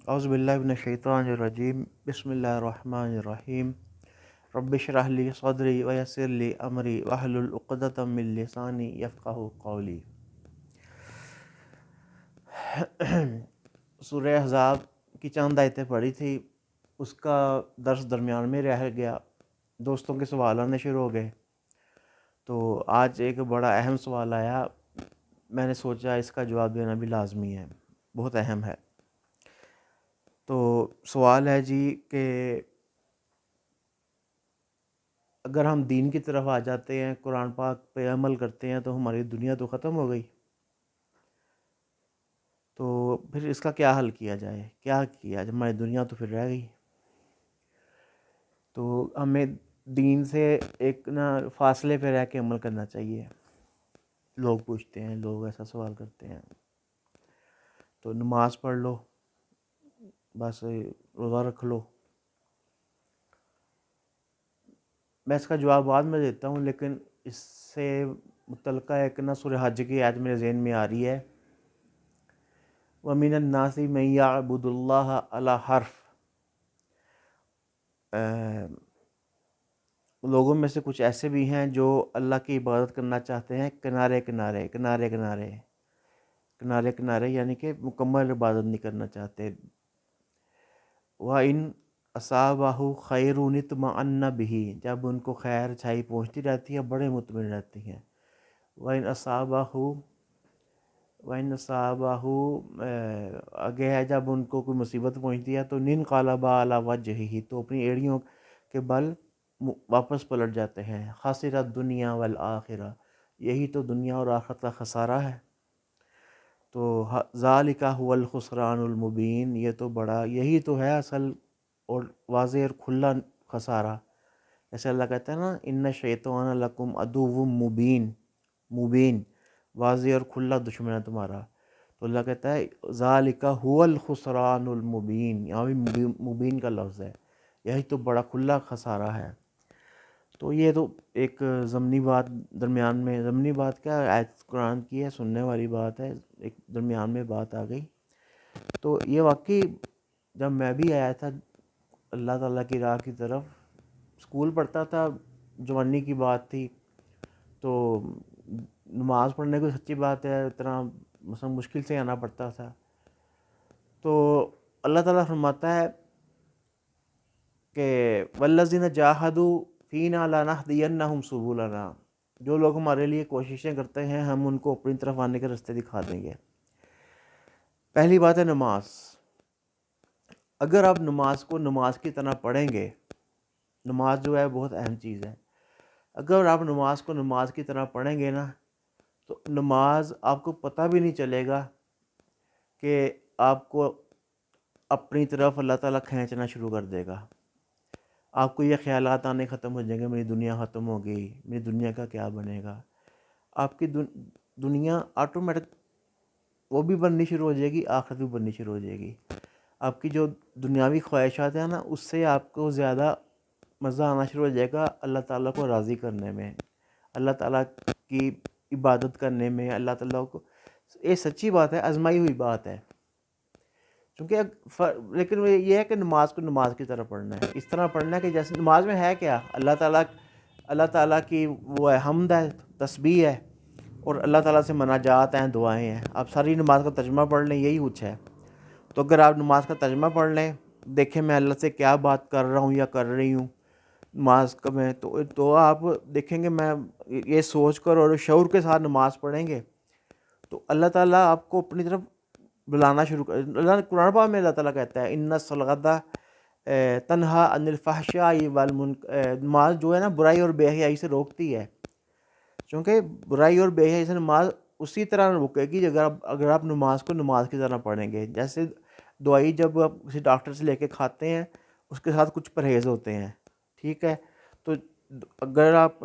اعوذ باللہ من الشیطان الرجیم، بسم اللہ الرحمن الرحیم۔ رب اشرح لی صدری ویسر لی امری واحلل عقدۃ من لسانی یفقہوا قولی۔ سورہ احزاب کی چند آیتیں پڑھی تھی، اس کا درس درمیان میں رہ گیا، دوستوں کے سوال آنے شروع ہو گئے، تو آج ایک بڑا اہم سوال آیا، میں نے سوچا اس کا جواب دینا بھی لازمی ہے، بہت اہم ہے۔ تو سوال ہے جی کہ اگر ہم دین کی طرف آ جاتے ہیں، قرآن پاک پہ عمل کرتے ہیں، تو ہماری دنیا تو ختم ہو گئی، تو پھر اس کا کیا حل کیا جائے، کیا کیا جائے؟ ہماری دنیا تو پھر رہ گئی۔ تو ہمیں دین سے ایک فاصلے پہ رہ کے عمل کرنا چاہیے۔ لوگ پوچھتے ہیں، لوگ ایسا سوال کرتے ہیں، تو نماز پڑھ لو، بس روزہ رکھ لو۔ میں اس کا جواب بعد میں دیتا ہوں، لیکن اس سے متعلقہ ایک سورہ حج کی آیت میرے ذہن میں آ رہی ہے، وَمِنَ النَّاسِ مَن يَعْبُدُ اللَّهَ عَلَى حَرْفٍ۔ لوگوں میں سے کچھ ایسے بھی ہیں جو اللہ کی عبادت کرنا چاہتے ہیں کنارے کنارے کنارے کنارے کنارے کنارے، یعنی کہ مکمل عبادت نہیں کرنا چاہتے۔ وَإِنْ أَصَابَهُ خَيْرٌ اطْمَأَنَّ بِهِ، جب ان کو خیر اچھائی پہنچتی رہتی ہے بڑے مطمئن رہتی ہیں۔ وَإِنْ أَصَابَهُ آگے ہے، جب ان کو کوئی مصیبت پہنچتی ہے تو انقلب علی وجہہ، تو اپنی ایڑیوں کے بل واپس پلٹ جاتے ہیں۔ خسر الدنیا والآخرہ، یہی تو دنیا اور آخرت کا خسارہ ہے۔ تو ذالک هو الخسران المبین، یہ تو یہی تو ہے اصل اور واضح اور کھلا خسارہ۔ جیسے اللہ کہتا ہے نا، ان الشیطان لکم عدو مبین، مبین واضح اور کھلا دشمن ہے تمہارا۔ تو اللہ کہتا ہے ذالک هو الخسران المبین، یہاں بھی مبین کا لفظ ہے، یہی تو بڑا کھلا خسارہ ہے۔ تو یہ تو ایک ضمنی بات، درمیان میں ضمنی بات کیا، آیت قرآن کی ہے، سننے والی بات ہے، ایک درمیان میں بات آ گئی۔ تو یہ واقعی جب میں بھی آیا تھا اللہ تعالیٰ کی راہ کی طرف، اسکول پڑھتا تھا، جوانی کی بات تھی، تو نماز پڑھنے کو سچی بات ہے اتنا مثلا مشکل سے آنا پڑتا تھا۔ تو اللہ تعالیٰ فرماتا ہے کہ والذین جاہدوا فینا لنہدینہم سبلنا، جو لوگ ہمارے لیے کوششیں کرتے ہیں ہم ان کو اپنی طرف آنے کے راستے دکھا دیں گے۔ پہلی بات ہے نماز۔ اگر آپ نماز کو نماز کی طرح پڑھیں گے، نماز جو ہے بہت اہم چیز ہے، اگر آپ نماز کو نماز کی طرح پڑھیں گے نا، تو نماز آپ کو پتہ بھی نہیں چلے گا کہ آپ کو اپنی طرف اللہ تعالیٰ کھینچنا شروع کر دے گا۔ آپ کو یہ خیالات آنے ختم ہو جائیں گے، میری دنیا ختم ہو گئی، میری دنیا کا کیا بنے گا۔ آپ کی دنیا آٹومیٹک وہ بھی بننی شروع ہو جائے گی، آخرت بھی بننی شروع ہو جائے گی۔ آپ کی جو دنیاوی خواہشات ہیں نا، اس سے آپ کو زیادہ مزہ آنا شروع ہو جائے گا اللہ تعالیٰ کو راضی کرنے میں، اللہ تعالیٰ کی عبادت کرنے میں، اللہ تعالیٰ کو۔ یہ سچی بات ہے، آزمائی ہوئی بات ہے، کیونکہ لیکن یہ ہے کہ نماز کو نماز کی طرح پڑھنا ہے، اس طرح پڑھنا ہے کہ جیسے نماز میں ہے کیا، اللہ تعالیٰ کی وہ ہے، حمد ہے، تسبیح ہے، اور اللہ تعالیٰ سے مناجات ہیں، دعائیں ہیں۔ آپ ساری نماز کا ترجمہ پڑھ لیں، یہی کچھ ہے۔ تو اگر آپ نماز کا ترجمہ پڑھ لیں، دیکھیں میں اللہ سے کیا بات کر رہا ہوں یا کر رہی ہوں نماز کا میں، تو آپ دیکھیں گے میں یہ سوچ کر اور شعور کے ساتھ نماز پڑھیں گے تو اللہ تعالیٰ آپ کو اپنی طرف بلانا شروع کر۔ اللہ قرآن پاک میں اللہ تعالیٰ کہتا ہے ان الصلاۃ تنہا عن الفحشاء والمنکر، نماز جو ہے نا برائی اور بے حیائی سے روکتی ہے، چونکہ برائی اور بے حیائی سے نماز اسی طرح روکے گی اگر آپ نماز کو نماز کی طرح پڑھیں گے۔ جیسے دوائی جب آپ کسی ڈاکٹر سے لے کے کھاتے ہیں، اس کے ساتھ کچھ پرہیز ہوتے ہیں، ٹھیک ہے، تو اگر آپ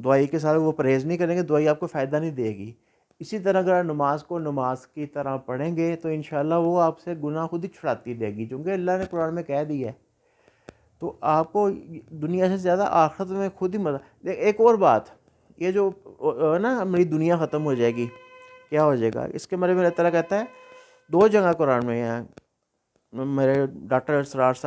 دوائی کے ساتھ وہ پرہیز نہیں کریں گے، دوائی آپ کو فائدہ نہیں دے گی۔ اسی طرح اگر نماز کو نماز کی طرح پڑھیں گے تو انشاءاللہ وہ آپ سے گناہ خود ہی چھڑاتی دے گی، کیونکہ اللہ نے قرآن میں کہہ دیا ہے۔ تو آپ کو دنیا سے زیادہ آخرت میں خود ہی مزہ۔ ایک اور بات، یہ جو نا میری دنیا ختم ہو جائے گی، کیا ہو جائے گا، اس کے بارے میں اللہ تعالیٰ کہتا ہے، دو جگہ قرآن میں ہیں، میرے ڈاکٹر اسرار صاحب